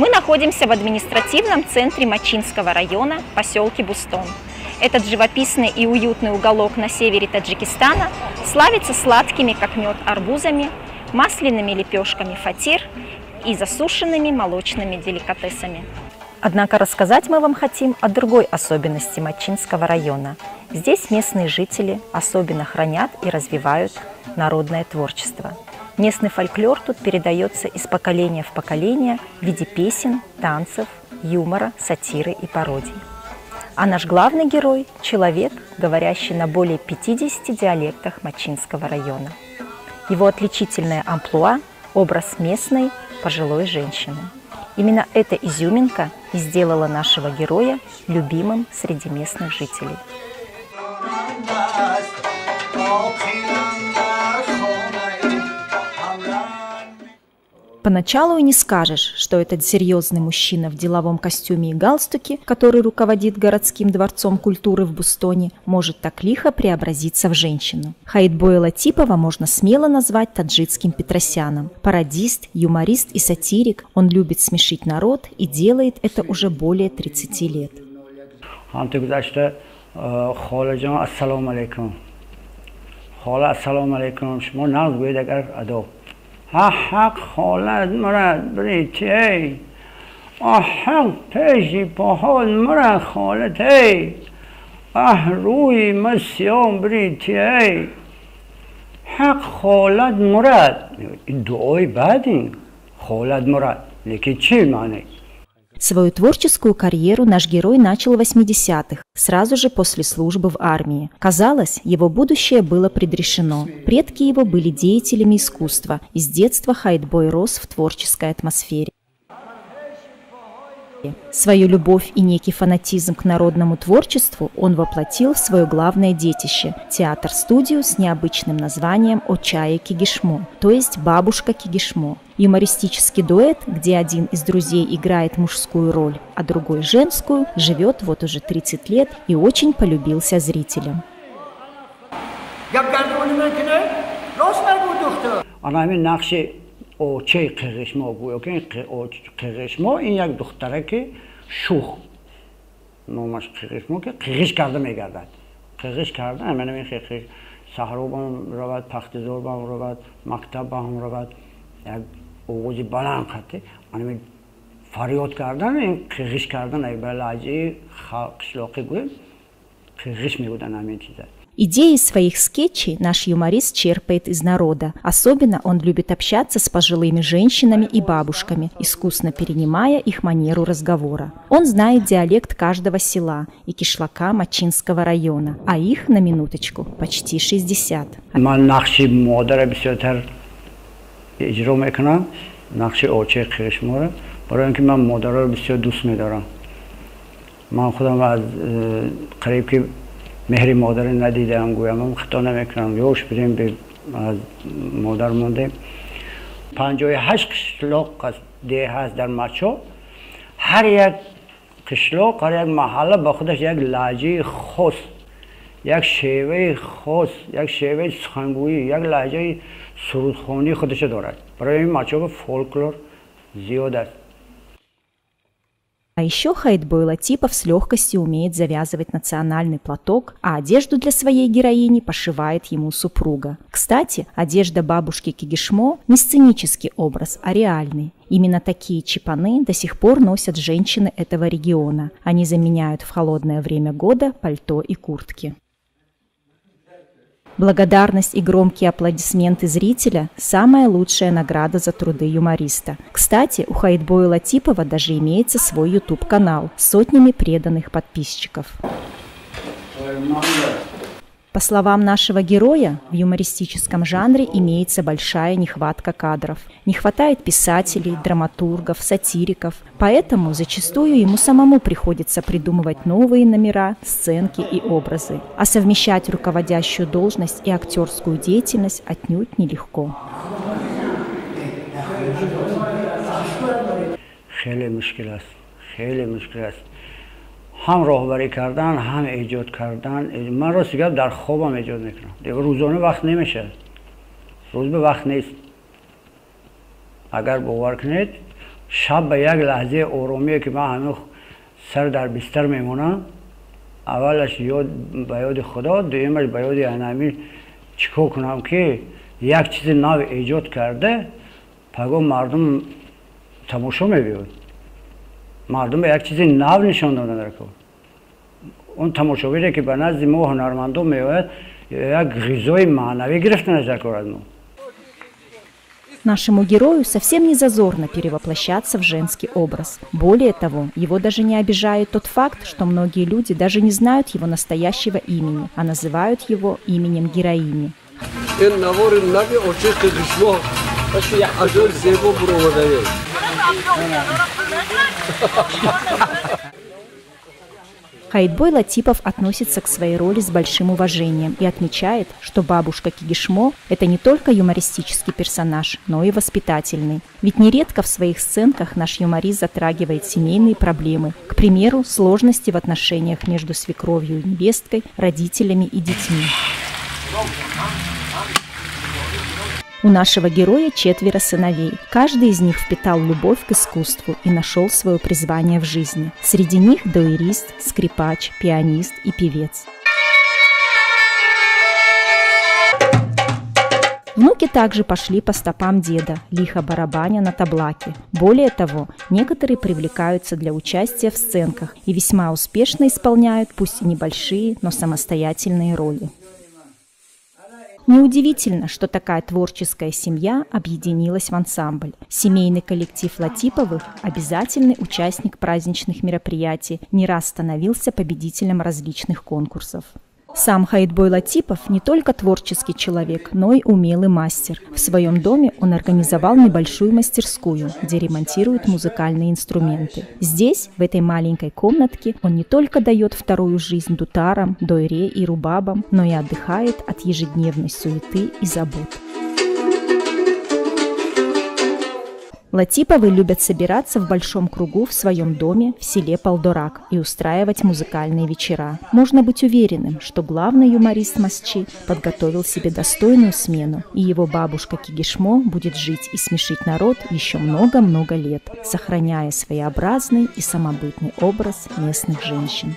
Мы находимся в административном центре Мачинского района, поселке Бустон. Этот живописный и уютный уголок на севере Таджикистана славится сладкими, как мед, арбузами, масляными лепешками фатир и засушенными молочными деликатесами. Однако рассказать мы вам хотим о другой особенности Мачинского района. Здесь местные жители особенно хранят и развивают народное творчество. Местный фольклор тут передается из поколения в поколение в виде песен, танцев, юмора, сатиры и пародий. А наш главный герой – человек, говорящий на более 50 диалектах Мачинского района. Его отличительное амплуа – образ местной пожилой женщины. Именно эта изюминка и сделала нашего героя любимым среди местных жителей. Поначалу и не скажешь, что этот серьезный мужчина в деловом костюме и галстуке, который руководит городским дворцом культуры в Бустоне, может так лихо преобразиться в женщину. Хаитбоя Латипова можно смело назвать таджикским Петросяном. Пародист, юморист и сатирик, он любит смешить народ и делает это уже более 30 лет. حق خالد مرد بریتی حق پیشی پاهاد مرد خالتی روی مسیام بریتی حق خالد مرد دعای بعدی خالد مرد لیکن چی معنی؟ Свою творческую карьеру наш герой начал в 80-х, сразу же после службы в армии. Казалось, его будущее было предрешено. Предки его были деятелями искусства, и с детства Хаитбой рос в творческой атмосфере. Свою любовь и некий фанатизм к народному творчеству он воплотил в свое главное детище – театр-студию с необычным названием «Очая Кигишмо», то есть «Бабушка Кигишмо». Юмористический дуэт, где один из друзей играет мужскую роль, а другой – женскую, живет вот уже 30 лет и очень полюбился зрителям. اوچه قرقشما گویا که قرقشما این یک دختره که شوخ نامش قرقشما که قرقش کرده میگردد قرقش کرده من این قرقش سحرو بام رود پختزور بام رود مکتب بام رود یک اوجی بلند خطه من فریاد کردن این قرقش کردن ای بلاجی قشلاقی گویم قرقش میبودن همین چیزا. Идеи своих скетчей наш юморист черпает из народа. Особенно он любит общаться с пожилыми женщинами и бабушками, искусно перенимая их манеру разговора. Он знает диалект каждого села и кишлака Мачинского района, а их, на минуточку, почти 60. مهری مادر ندیدم گویم خطا نمیکنم یوش بریم به مادر موندیم 58 قشلاق ده هست در مچو هر یک قشلاق هر یک محله با خودش یک لهجه خاص یک شیوه خاص یک شیوه سخنگویی یک لهجه سرودخوانی خودش دارد برای این مچو فولکلور زیاد است. А еще Хаитбой Латипов с легкостью умеет завязывать национальный платок, а одежду для своей героини пошивает ему супруга. Кстати, одежда бабушки Кигишмо не сценический образ, а реальный. Именно такие чипаны до сих пор носят женщины этого региона. Они заменяют в холодное время года пальто и куртки. Благодарность и громкие аплодисменты зрителя – самая лучшая награда за труды юмориста. Кстати, у Хаитбоя Латипова даже имеется свой YouTube-канал с сотнями преданных подписчиков. По словам нашего героя, в юмористическом жанре имеется большая нехватка кадров. Не хватает писателей, драматургов, сатириков. Поэтому зачастую ему самому приходится придумывать новые номера, сценки и образы. А совмещать руководящую должность и актерскую деятельность отнюдь нелегко. هم راهبری کردن هم ایجاد کردن من راست میگم در خوابم ایجاد میکنم دیگه روزانه وقت نمیشه روز به وقت نیست اگر باور کنید شب به یک لحظه آرومیه که من هنوز سر در بستر میمونم اولش یاد به یاد خدا دویمش به یاد انامی چیکار کنم که یک چیز نو ایجاد کرده پگو مردم تماشا میبینن مردم به یک چیز نو نشان دادن که اون تماشاگری که به نزد ما هنرمندان میآید یک غذای معنوی گرفتن از کار ما. Нашему герою совсем не зазорно перевоплощаться в женский образ. Более того, его даже не обижает тот факт, что многие люди даже не знают его настоящего имени, а называют его именем героини. Хаитбой Латипов относится к своей роли с большим уважением и отмечает, что бабушка Кигишмо – это не только юмористический персонаж, но и воспитательный. Ведь нередко в своих сценках наш юморист затрагивает семейные проблемы, к примеру, сложности в отношениях между свекровью и невесткой, родителями и детьми. У нашего героя 4 сыновей. Каждый из них впитал любовь к искусству и нашел свое призвание в жизни. Среди них дуэрист, скрипач, пианист и певец. Внуки также пошли по стопам деда, лихо барабаня на таблаке. Более того, некоторые привлекаются для участия в сценках и весьма успешно исполняют пусть и небольшие, но самостоятельные роли. Неудивительно, что такая творческая семья объединилась в ансамбль. Семейный коллектив Латиповых, обязательный участник праздничных мероприятий, не раз становился победителем различных конкурсов. Сам Хаитбой Латипов не только творческий человек, но и умелый мастер. В своем доме он организовал небольшую мастерскую, где ремонтирует музыкальные инструменты. Здесь, в этой маленькой комнатке, он не только дает вторую жизнь дутарам, дойре и рубабам, но и отдыхает от ежедневной суеты и забот. Латиповы любят собираться в большом кругу в своем доме в селе Полдорак и устраивать музыкальные вечера. Можно быть уверенным, что главный юморист Масчи подготовил себе достойную смену, и его бабушка Кигишмо будет жить и смешить народ еще много-много лет, сохраняя своеобразный и самобытный образ местных женщин.